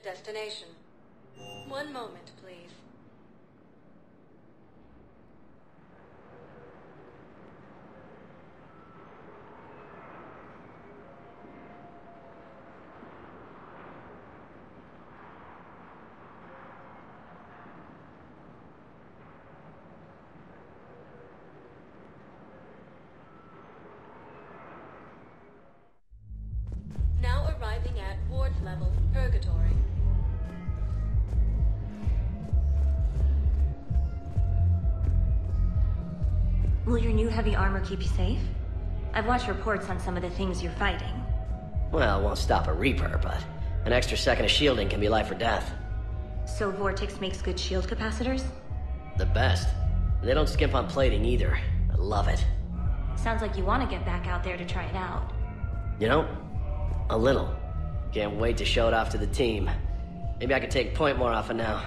destination. One moment, please. Now arriving at ward level purgatory. Will your new heavy armor keep you safe? I've watched reports on some of the things you're fighting. Well, it won't stop a Reaper, but an extra second of shielding can be life or death. So Vortex makes good shield capacitors? The best. They don't skimp on plating either. I love it. Sounds like you want to get back out there to try it out. You know? A little. Can't wait to show it off to the team. Maybe I could take point more often now.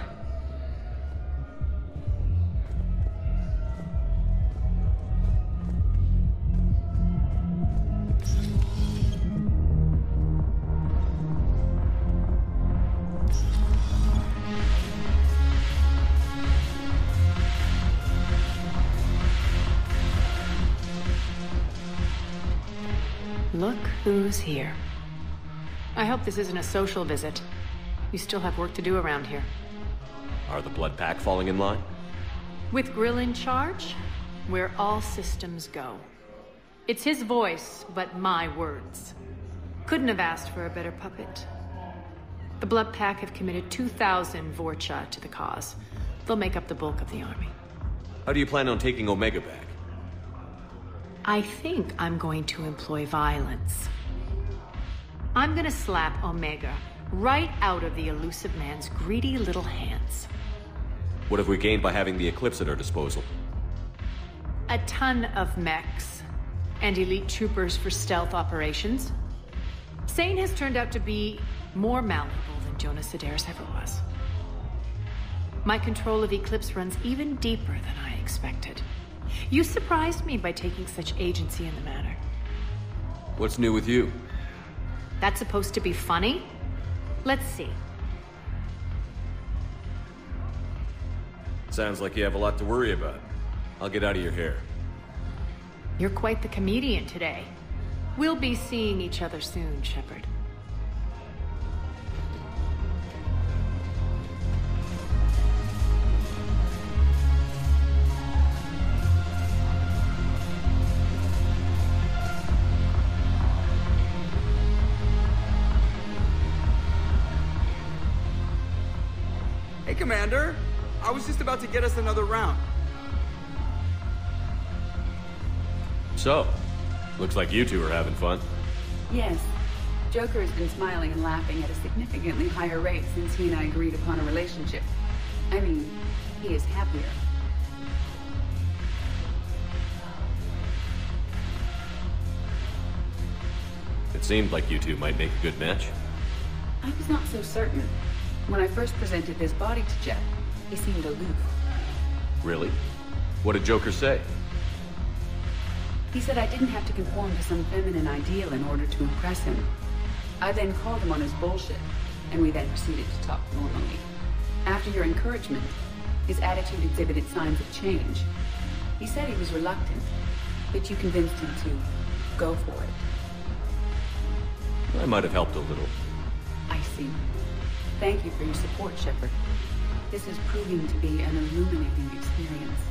Look who's here. I hope this isn't a social visit. You still have work to do around here. Are the Blood Pack falling in line? With Grill in charge, where all systems go. It's his voice, but my words. Couldn't have asked for a better puppet. The Blood Pack have committed 2,000 Vorcha to the cause. They'll make up the bulk of the army. How do you plan on taking Omega back? I think I'm going to employ violence. I'm gonna slap Omega right out of the elusive man's greedy little hands. What have we gained by having the Eclipse at our disposal? A ton of mechs and elite troopers for stealth operations. Sane has turned out to be more malleable than Jonas Sedaris ever was. My control of Eclipse runs even deeper than I expected. You surprised me by taking such agency in the matter. What's new with you? That's supposed to be funny? Let's see. Sounds like you have a lot to worry about. I'll get out of your hair. You're quite the comedian today. We'll be seeing each other soon, Shepard. Hey, Commander. I was just about to get us another round. So, looks like you two are having fun. Yes. Joker has been smiling and laughing at a significantly higher rate since he and I agreed upon a relationship. I mean, he is happier. It seemed like you two might make a good match. I was not so certain. When I first presented this body to Jeff, he seemed aloof. Really? What did Joker say? He said I didn't have to conform to some feminine ideal in order to impress him. I then called him on his bullshit, and we then proceeded to talk normally. After your encouragement, his attitude exhibited signs of change. He said he was reluctant, but you convinced him to go for it. I might have helped a little. I see. Thank you for your support, Shepard. This is proving to be an illuminating experience.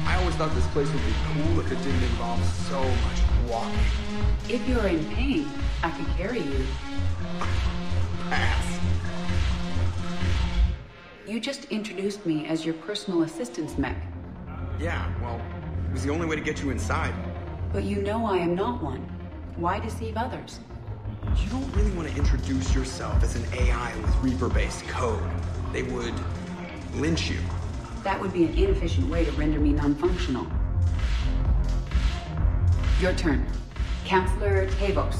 I always thought this place would be cool if it didn't involve so much walking. If you're in pain, I can carry you. Pass. You just introduced me as your personal assistance mech. Yeah, well, it was the only way to get you inside. But you know I am not one. Why deceive others? You don't really want to introduce yourself as an AI with Reaper-based code. They would lynch you. That would be an inefficient way to render me non-functional. Your turn. Counselor Tavos.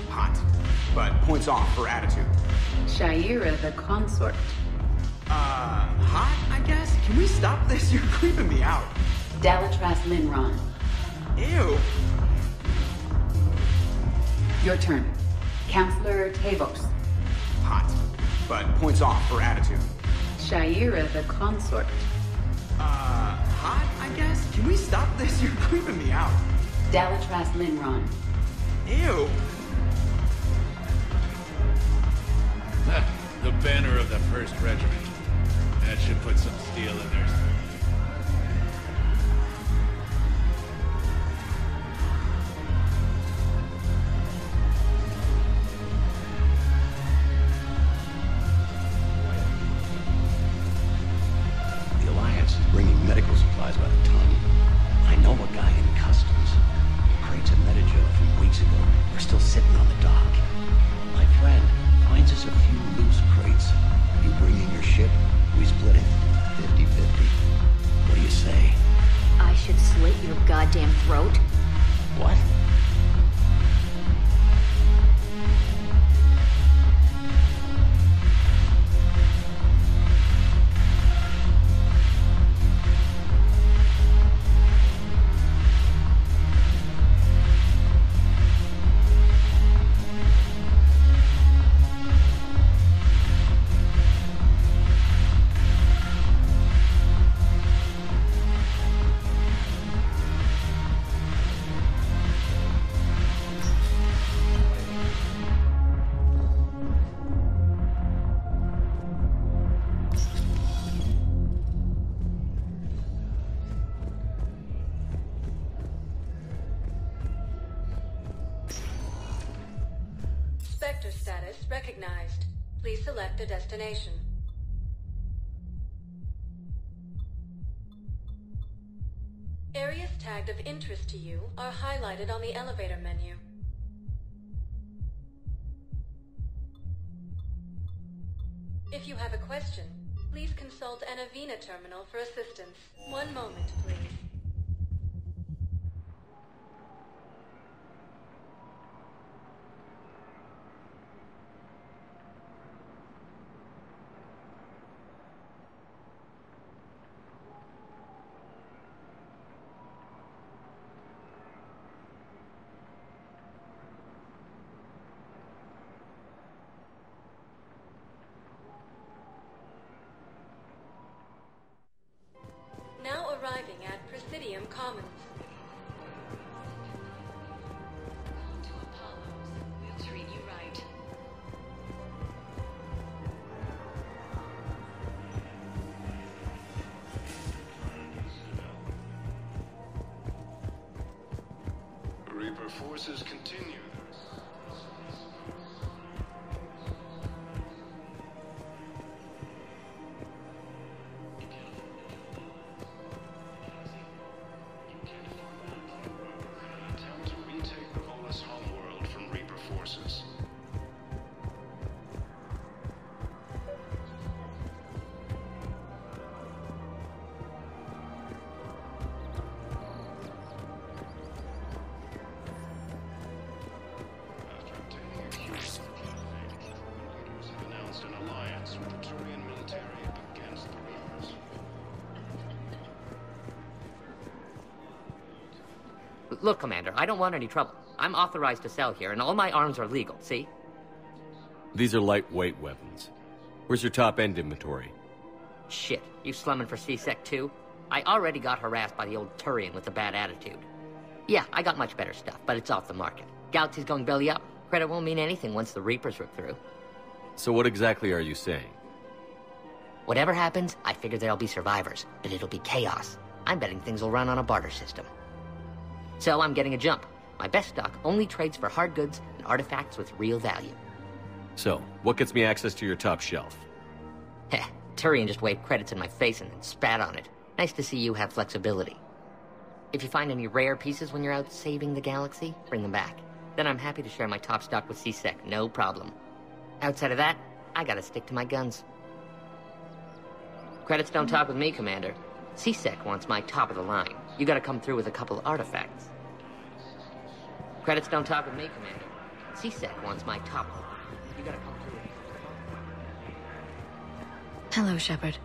Hot, but points off for attitude. Shaira the consort. Hot, I guess? Can we stop this? You're creeping me out. Dalatras Linron. Ew. Your turn. Counselor Tavos. Hot. But points off for attitude. Shaira the consort. Hot, I guess? Can we stop this? You're creeping me out. Dalatras Linron. Ew. The banner of the 1st Regiment. That should put some steel in there. The Alliance is bringing medical supplies by the ton. I know a guy in customs. Crates of Metagel from weeks ago are still sitting on the dock. My friend finds us a few loose crates. You bring in your ship, we split it 50-50. What do you say? I should slit your goddamn throat? What? Sector status recognized. Please select a destination. Areas tagged of interest to you are highlighted on the elevator menu. If you have a question, please consult an Avena terminal for assistance. One moment, please. Now arriving at Presidium Commons. Welcome to Apollos. We'll treat you right. Reaper forces continue. Look, Commander, I don't want any trouble. I'm authorized to sell here, and all my arms are legal, see? These are lightweight weapons. Where's your top-end inventory? Shit, you slumming for C-Sec too? I already got harassed by the old Turian with a bad attitude. Yeah, I got much better stuff, but it's off the market. Galaxy's going belly up. Credit won't mean anything once the Reapers rip through. So what exactly are you saying? Whatever happens, I figure there'll be survivors, but it'll be chaos. I'm betting things will run on a barter system. So I'm getting a jump. My best stock only trades for hard goods and artifacts with real value. So, what gets me access to your top shelf? Heh, Turian just waved credits in my face and then spat on it. Nice to see you have flexibility. If you find any rare pieces when you're out saving the galaxy, bring them back. Then I'm happy to share my top stock with C-Sec, no problem. Outside of that, I gotta stick to my guns. Credits don't talk with me, Commander. C-Sec wants my top of the line. You gotta come through with a couple artifacts. Credits don't talk with me, Commander. C-Sec wants my top of the line. You gotta come through with... Hello, Shepard.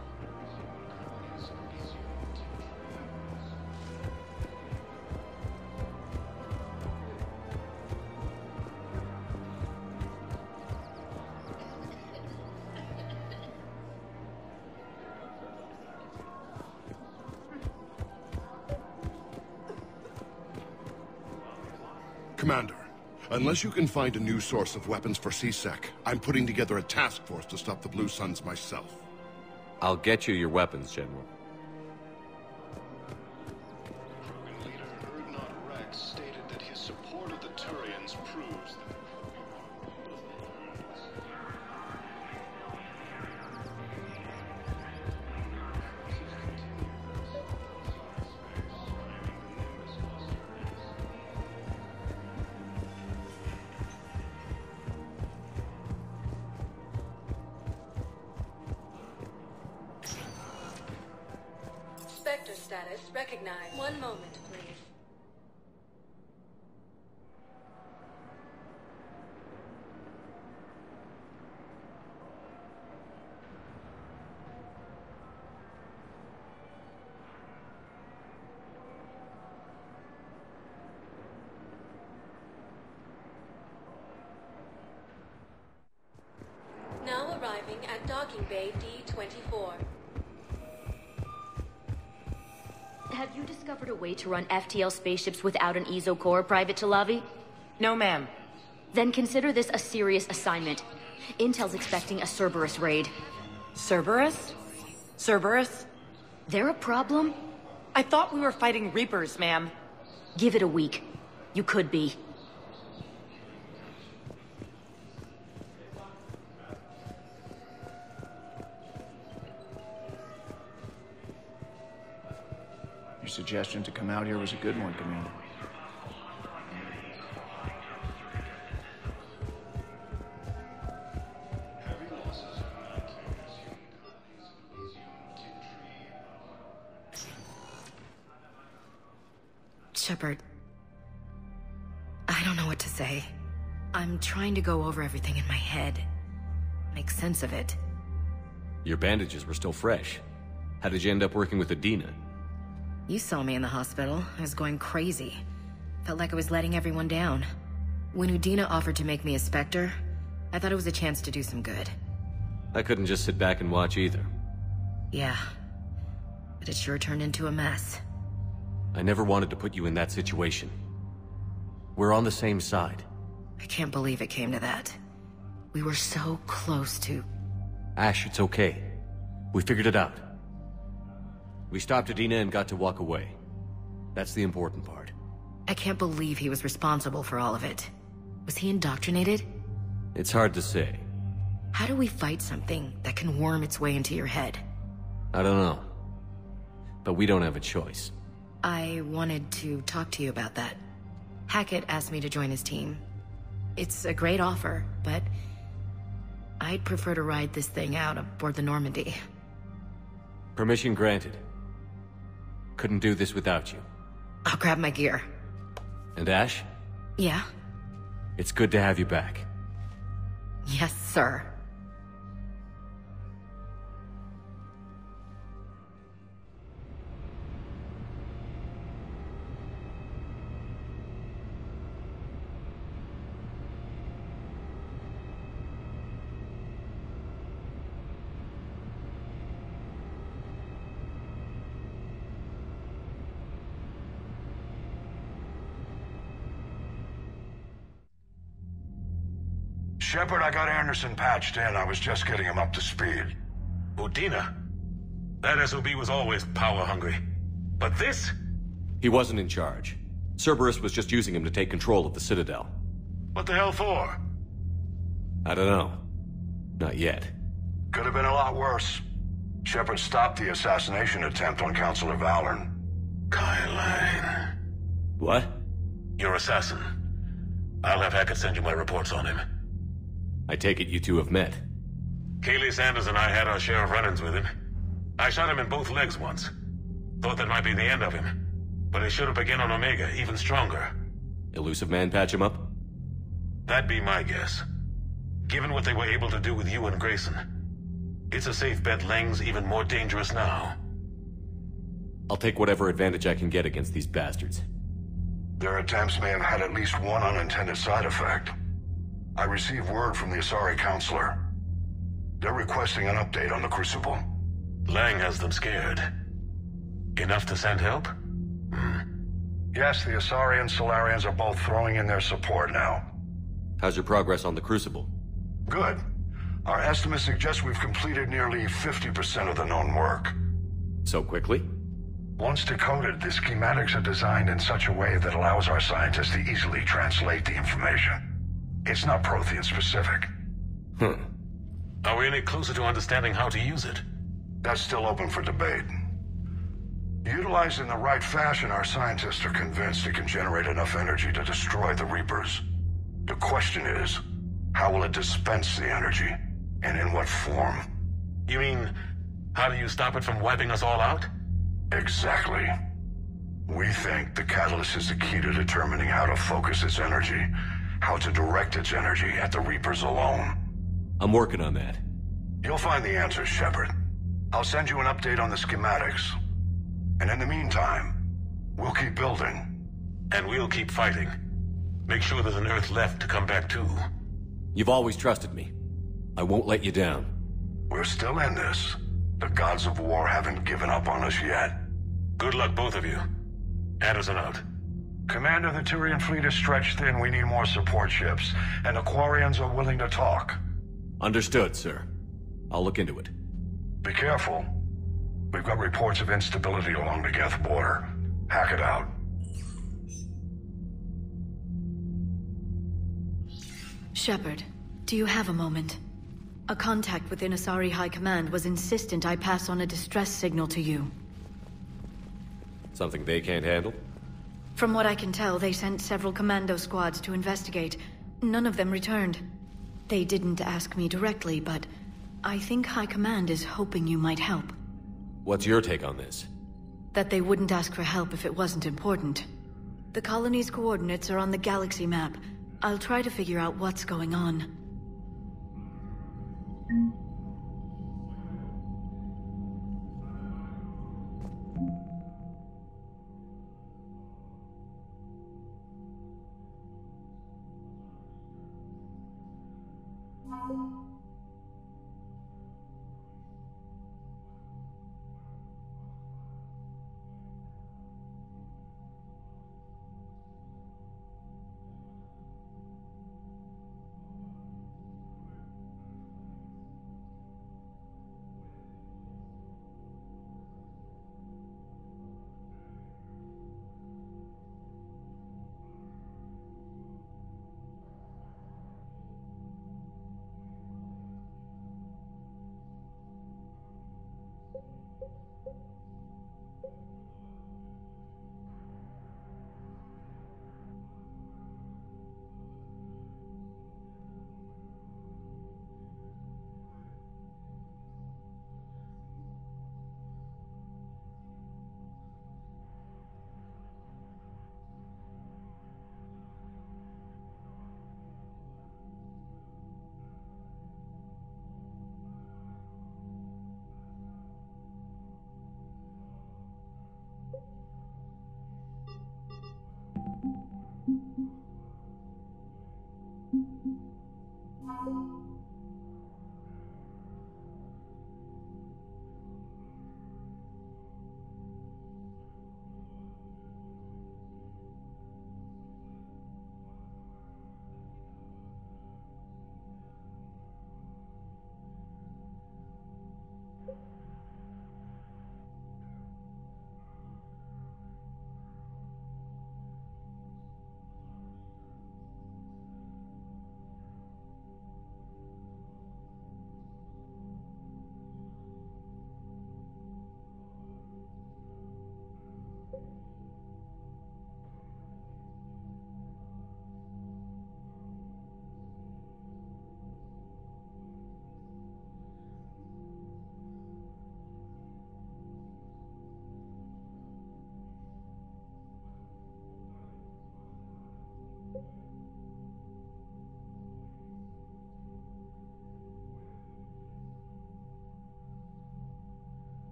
Commander, unless you can find a new source of weapons for CSEC, I'm putting together a task force to stop the Blue Suns myself. I'll get you your weapons, General. Paragon leader Wrex stated that his support of the Turians proves that... Spectre status recognized. One moment, please. Now arriving at docking bay D-24. Have you discovered a way to run FTL spaceships without an EZO core, Private Talavi? No, ma'am. Then consider this a serious assignment. Intel's expecting a Cerberus raid. Cerberus? Cerberus? They're a problem? I thought we were fighting Reapers, ma'am. Give it a week. You could be. Your suggestion to come out here was a good one, Commander. Shepard, I don't know what to say. I'm trying to go over everything in my head. Make sense of it. Your bandages were still fresh. How did you end up working with Adina? You saw me in the hospital. I was going crazy. Felt like I was letting everyone down. When Udina offered to make me a Spectre, I thought it was a chance to do some good. I couldn't just sit back and watch either. Yeah. But it sure turned into a mess. I never wanted to put you in that situation. We're on the same side. I can't believe it came to that. We were so close to... Ash, it's okay. We figured it out. We stopped Adina and got to walk away. That's the important part. I can't believe he was responsible for all of it. Was he indoctrinated? It's hard to say. How do we fight something that can worm its way into your head? I don't know. But we don't have a choice. I wanted to talk to you about that. Hackett asked me to join his team. It's a great offer, but I'd prefer to ride this thing out aboard the Normandy. Permission granted. Couldn't do this without you. I'll grab my gear. And Ash? Yeah? It's good to have you back. Yes, sir. Shepard, I got Anderson patched in. I was just getting him up to speed. Udina? That SOB was always power-hungry. But this? He wasn't in charge. Cerberus was just using him to take control of the Citadel. What the hell for? I don't know. Not yet. Could have been a lot worse. Shepard stopped the assassination attempt on Counselor Valorn. Kai Lang. What? Your assassin. I'll have Hackett send you my reports on him. I take it you two have met. Kaylee Sanders and I had our share of run-ins with him. I shot him in both legs once. Thought that might be the end of him. But he showed up again on Omega, even stronger. Elusive Man patch him up? That'd be my guess. Given what they were able to do with you and Grayson, it's a safe bet Lang's even more dangerous now. I'll take whatever advantage I can get against these bastards. Their attempts may have had at least one unintended side effect. I received word from the Asari Counselor. They're requesting an update on the Crucible. Lang has them scared. Enough to send help? Yes, the Asari and Solarians are both throwing in their support now. How's your progress on the Crucible? Good. Our estimates suggest we've completed nearly 50% of the known work. So quickly? Once decoded, the schematics are designed in such a way that allows our scientists to easily translate the information. It's not Prothean specific. Are we any closer to understanding how to use it? That's still open for debate. Utilized in the right fashion, our scientists are convinced it can generate enough energy to destroy the Reapers. The question is, how will it dispense the energy, and in what form? You mean, how do you stop it from wiping us all out? Exactly. We think the catalyst is the key to determining how to focus its energy, how to direct its energy at the Reapers alone. I'm working on that. You'll find the answers, Shepard. I'll send you an update on the schematics. And in the meantime, we'll keep building. And we'll keep fighting. Make sure there's an Earth left to come back to. You've always trusted me. I won't let you down. We're still in this. The gods of war haven't given up on us yet. Good luck, both of you. Anderson out. Commander, the Turian fleet is stretched thin. We need more support ships. And the Quarians are willing to talk. Understood, sir. I'll look into it. Be careful. We've got reports of instability along the Geth border. Hack it out. Shepard, do you have a moment? A contact within Asari High Command was insistent I pass on a distress signal to you. Something they can't handle? From what I can tell, they sent several commando squads to investigate. None of them returned. They didn't ask me directly, but I think High Command is hoping you might help. What's your take on this? That they wouldn't ask for help if it wasn't important. The colony's coordinates are on the galaxy map. I'll try to figure out what's going on.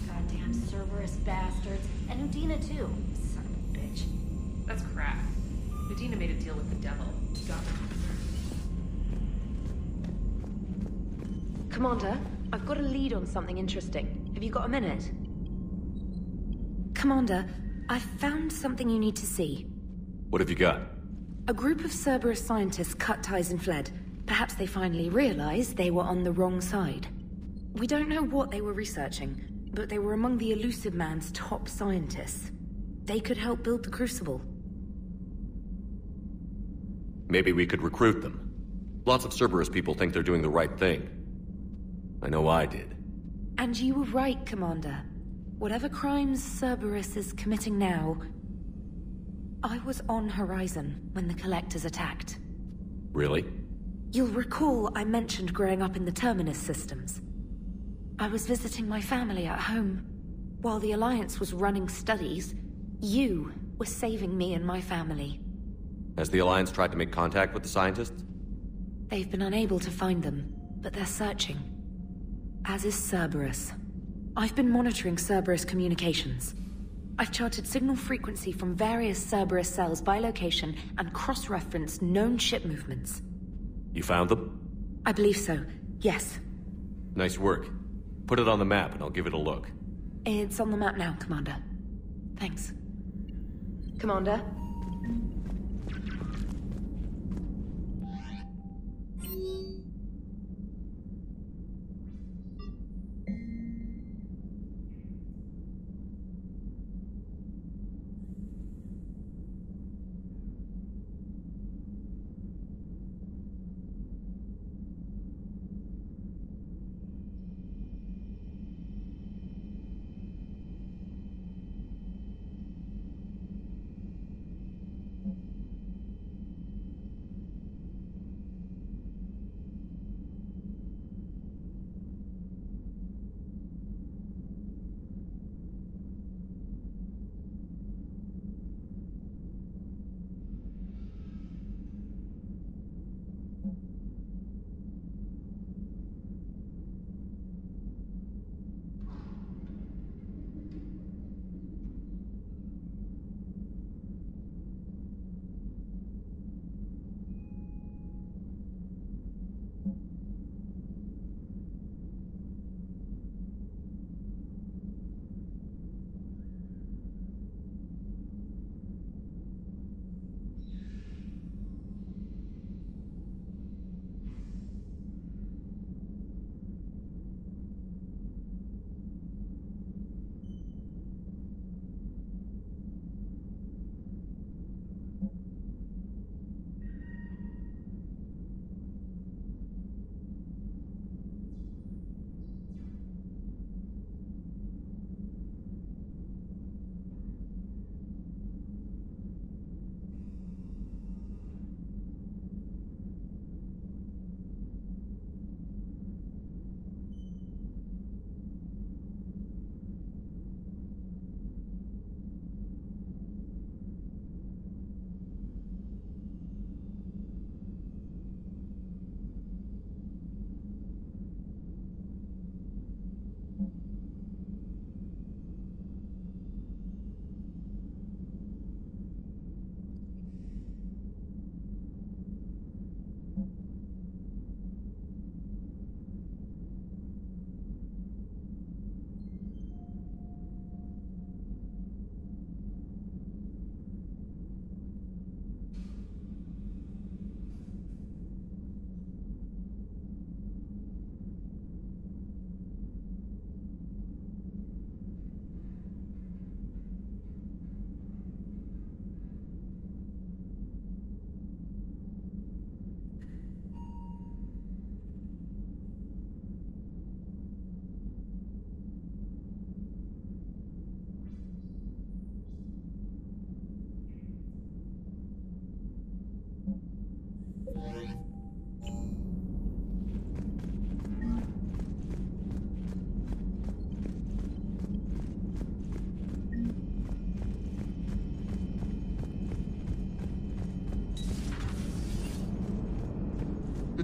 Goddamn Cerberus bastards. And Udina too. Son of a bitch. That's crap. Medina made a deal with the devil. Got him. Commander, I've got a lead on something interesting. Have you got a minute? Commander, I've found something you need to see. What have you got? A group of Cerberus scientists cut ties and fled. Perhaps they finally realized they were on the wrong side. We don't know what they were researching, but they were among the Elusive Man's top scientists. They could help build the Crucible. Maybe we could recruit them. Lots of Cerberus people think they're doing the right thing. I know I did. And you were right, Commander. Whatever crimes Cerberus is committing now... I was on Horizon when the Collectors attacked. Really? You'll recall I mentioned growing up in the Terminus systems. I was visiting my family at home. While the Alliance was running studies, you were saving me and my family. Has the Alliance tried to make contact with the scientists? They've been unable to find them, but they're searching. As is Cerberus. I've been monitoring Cerberus communications. I've charted signal frequency from various Cerberus cells by location and cross-referenced known ship movements. You found them? I believe so, yes. Nice work. Put it on the map and I'll give it a look. It's on the map now, Commander. Thanks. Commander?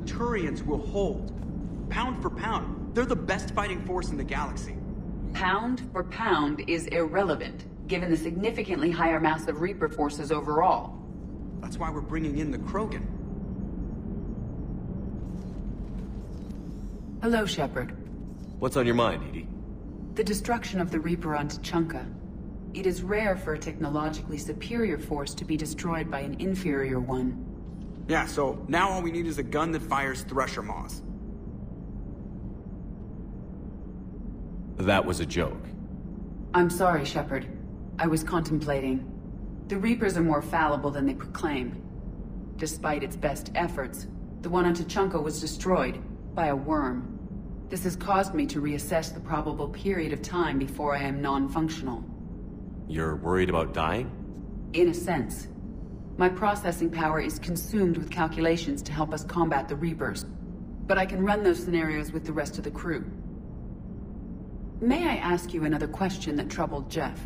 Turians will hold. Pound for pound, they're the best fighting force in the galaxy. Pound for pound is irrelevant, given the significantly higher mass of Reaper forces overall. That's why we're bringing in the Krogan. Hello, Shepard. What's on your mind, Edie? The destruction of the Reaper on Tuchanka. It is rare for a technologically superior force to be destroyed by an inferior one. Yeah, so now all we need is a gun that fires Thresher Maws. That was a joke. I'm sorry, Shepard. I was contemplating. The Reapers are more fallible than they proclaim. Despite its best efforts, the one on Tuchanka was destroyed by a worm. This has caused me to reassess the probable period of time before I am non-functional. You're worried about dying? In a sense. My processing power is consumed with calculations to help us combat the Reapers. But I can run those scenarios with the rest of the crew. May I ask you another question that troubled Jeff?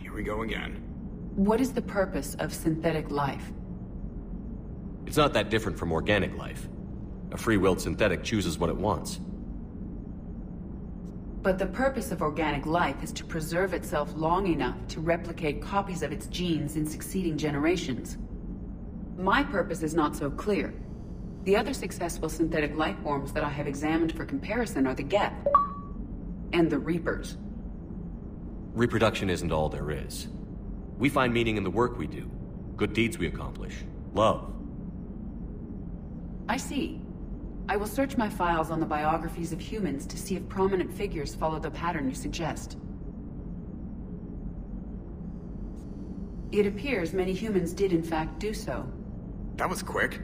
Here we go again. What is the purpose of synthetic life? It's not that different from organic life. A free-willed synthetic chooses what it wants. But the purpose of organic life is to preserve itself long enough to replicate copies of its genes in succeeding generations. My purpose is not so clear. The other successful synthetic life forms that I have examined for comparison are the geth and the Reapers. Reproduction isn't all there is. We find meaning in the work we do, good deeds we accomplish, love. I see. I will search my files on the biographies of humans to see if prominent figures follow the pattern you suggest. It appears many humans did in fact do so. That was quick.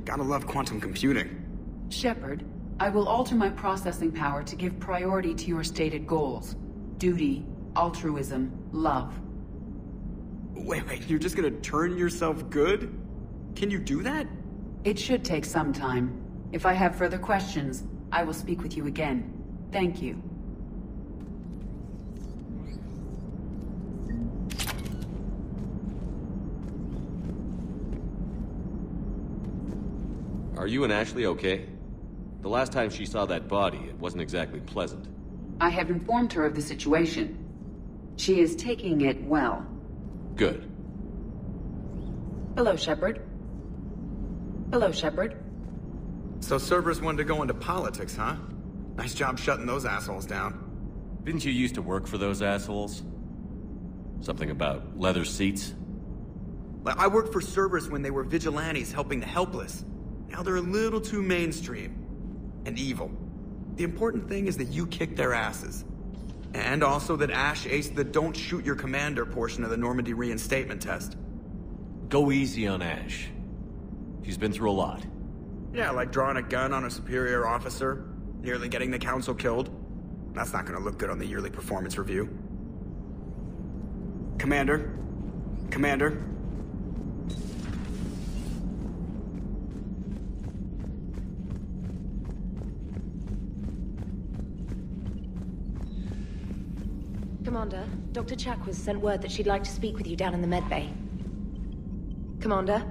Gotta love quantum computing. Shepard, I will alter my processing power to give priority to your stated goals. Duty, altruism, love. Wait, you're just gonna turn yourself good? Can you do that? It should take some time. If I have further questions, I will speak with you again. Thank you. Are you and Ashley okay? The last time she saw that body, it wasn't exactly pleasant. I have informed her of the situation. She is taking it well. Good. Hello, Shepard. Hello, Shepard. So Cerberus wanted to go into politics, huh? Nice job shutting those assholes down. Didn't you used to work for those assholes? Something about leather seats? I worked for Cerberus when they were vigilantes helping the helpless. Now they're a little too mainstream. And evil. The important thing is that you kicked their asses. And also that Ash aced the don't shoot your commander portion of the Normandy reinstatement test. Go easy on Ash. She's been through a lot. Yeah, like drawing a gun on a superior officer, nearly getting the council killed. That's not gonna look good on the yearly performance review. Commander? Commander? Commander, Dr. Chakwas sent word that she'd like to speak with you down in the medbay. Commander?